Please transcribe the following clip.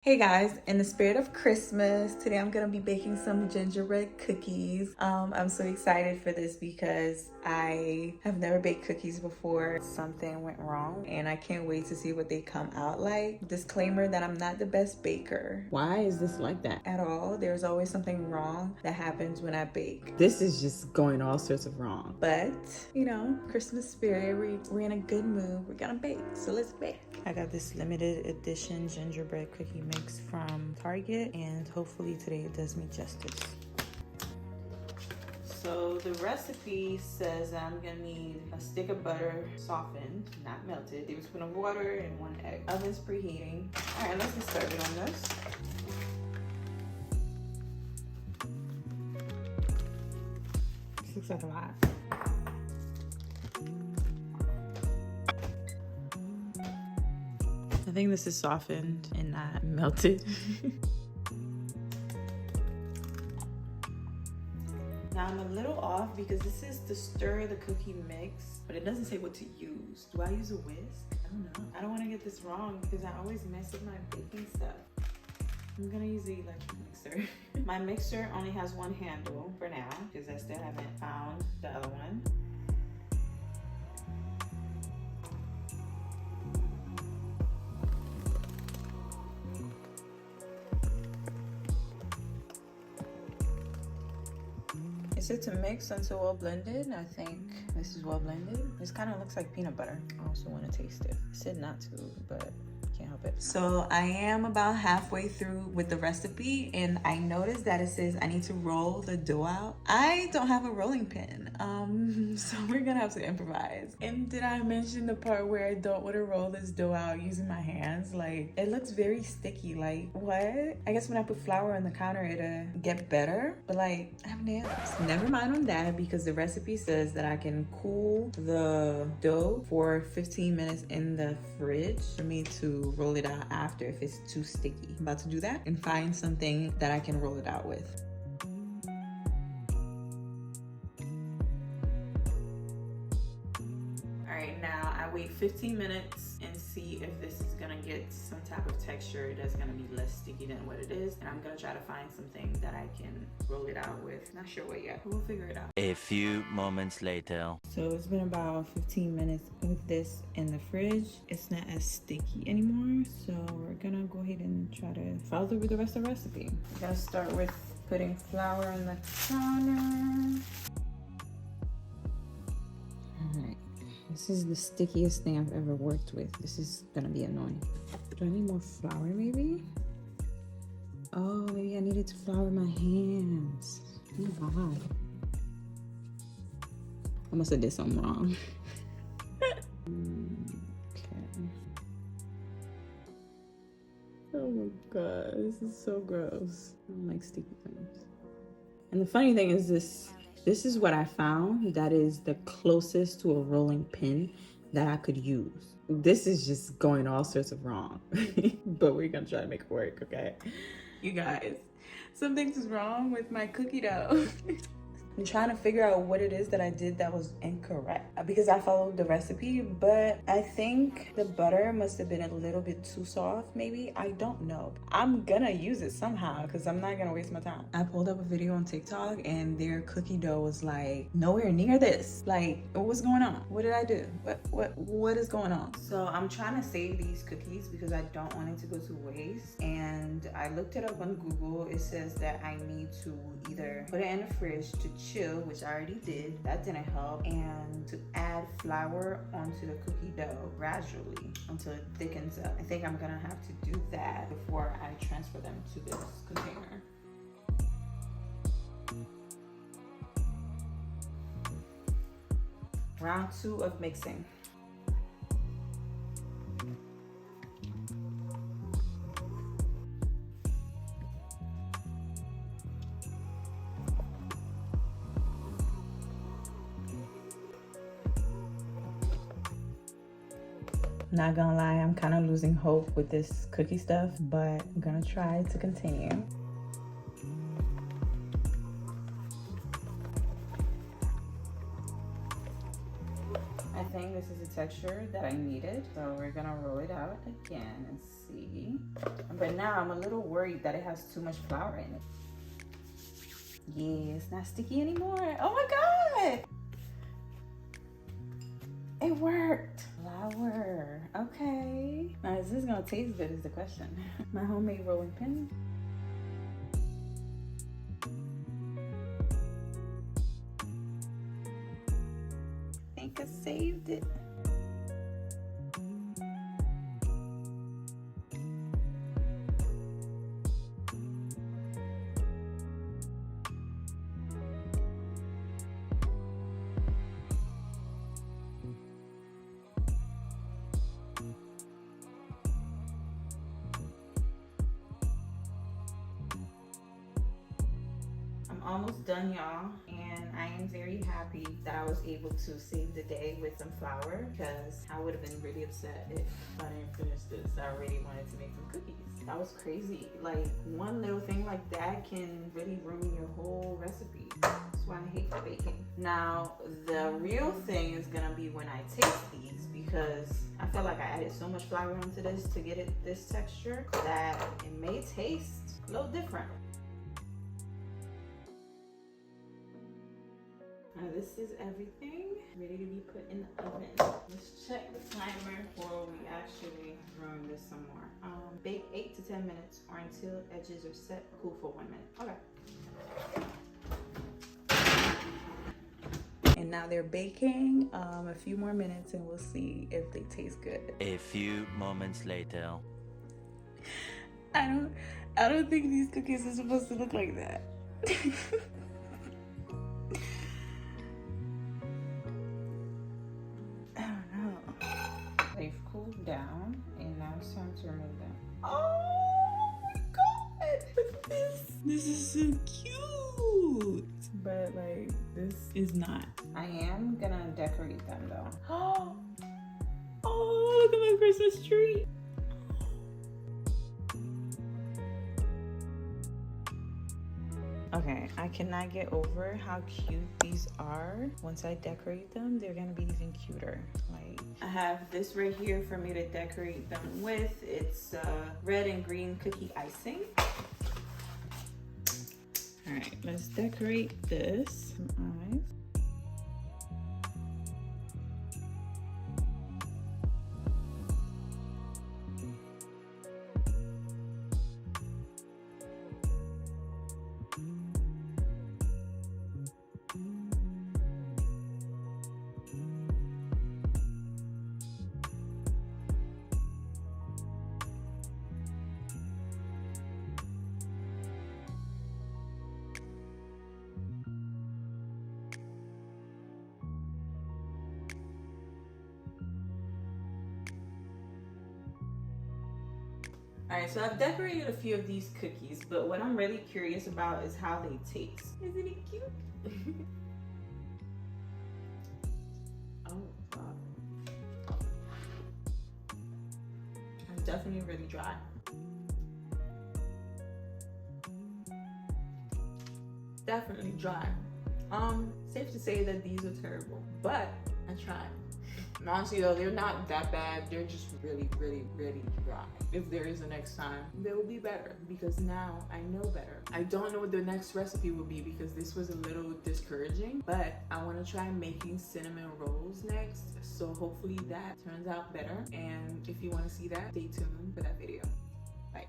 Hey guys, in the spirit of Christmas, today I'm gonna be baking some gingerbread cookies. I'm so excited for this because I have never baked cookies before. Something went wrong and I can't wait to see what they come out like. Disclaimer that I'm not the best baker. Why is this like that? At all. There's always something wrong that happens when I bake. This is just going all sorts of wrong. But, you know, Christmas spirit, we're in a good mood. We're gonna bake, so let's bake. I got this limited edition gingerbread cookie mix from Target, and hopefully today it does me justice. So the recipe says that I'm gonna need a stick of butter, softened, not melted, a tablespoon of water, and 1 egg. Oven's preheating. All right, let's get started on this. This looks like a lot. I think this is softened and not melted. Now I'm a little off because this is to stir the cookie mix, but it doesn't say what to use. Do I use a whisk? I don't know. I don't want to get this wrong because I always mess with my baking stuff. I'm gonna use the electric mixer. My mixer only has one handle for now because I still haven't found the other one. Is it to mix until well blended? I think this is well blended. This kind of looks like peanut butter. I also want to taste it. I said not to, but can't help it. So I am about halfway through with the recipe and I noticed that it says I need to roll the dough out. I don't have a rolling pin, so we're gonna have to improvise. And did I mention the part where I don't want to roll this dough out using my hands? Like, it looks very sticky. Like, what? I guess when I put flour on the counter, it'll get better, but like, I have nails. Never mind on that because the recipe says that I can cool the dough for 15 minutes in the fridge for me to roll it out after if it's too sticky. I'm about to do that and find something that I can roll it out with. All right, now I wait 15 minutes and see if this is gonna get some type of texture that's gonna be less sticky than what it is. And I'm gonna try to find something that I can roll it out with. Not sure what yet, but we'll figure it out. A few moments later. So it's been about 15 minutes with this in the fridge. It's not as sticky anymore. So we're gonna go ahead and try to follow through with the rest of the recipe. We're gonna start with putting flour on the counter. All right. This is the stickiest thing I've ever worked with. This is gonna be annoying. Do I need more flour maybe? Oh, maybe I needed to flour my hands. Oh my God. I must have did something wrong. Okay. Oh my God, this is so gross. I don't like sticky things. And the funny thing is this is what I found that is the closest to a rolling pin that I could use. This is just going all sorts of wrong, but we're gonna try to make it work, okay? You guys, something's wrong with my cookie dough. I'm trying to figure out what it is that I did that was incorrect because I followed the recipe, but I think the butter must have been a little bit too soft, maybe. I don't know. I'm gonna use it somehow because I'm not gonna waste my time. I pulled up a video on TikTok and their cookie dough was like nowhere near this. Like, what's going on? What did I do? What is going on? So I'm trying to save these cookies because I don't want it to go to waste. And I looked it up on Google. It says that I need to either put it in the fridge to chill, which I already did, that didn't help, and to add flour onto the cookie dough gradually until it thickens up. I think I'm gonna have to do that before I transfer them to this container. Round 2 of mixing. Not gonna lie, I'm kind of losing hope with this cookie stuff, but I'm gonna try to continue. I think this is a texture that I needed. So we're gonna roll it out again and see. But now I'm a little worried that it has too much flour in it. Yeah, it's not sticky anymore. Oh my God. It worked. Flour. Okay. Now is this gonna taste good is the question. My homemade rolling pin. I think I saved it. Almost done, y'all, and I am very happy that I was able to save the day with some flour, because I would have been really upset if I didn't finish this. I already wanted to make some cookies. That was crazy. Like, one little thing like that can really ruin your whole recipe. That's why I hate baking. Now, the real thing is gonna be when I taste these, because I felt like I added so much flour onto this to get it this texture that it may taste a little different. Now this is everything ready to be put in the oven. Let's check the timer before we actually ruin this some more. Bake 8 to 10 minutes or until edges are set. Cool for 1 minute. Okay. And now they're baking a few more minutes and we'll see if they taste good. A few moments later. I don't think these cookies are supposed to look like that. They've cooled down and now it's time to remove them. Oh my God! Look at this! This is so cute! But like, this is not. I am gonna decorate them though. Oh, look at my Christmas tree! Okay, I cannot get over how cute these are. Once I decorate them, they're gonna be even cuter. Like, I have this right here for me to decorate them with. It's red and green cookie icing. All right, let's decorate this. Some eyes. All right, so I've decorated a few of these cookies, but what I'm really curious about is how they taste. Isn't it cute? Oh, God. I'm definitely really dry. Definitely dry. Safe to say that these are terrible, but I tried. Honestly though, they're not that bad. They're just really, really, really dry. If there is a next time, they will be better because now I know better. I don't know what the next recipe will be because this was a little discouraging, but I want to try making cinnamon rolls next. So hopefully that turns out better. And if you want to see that, stay tuned for that video. Bye.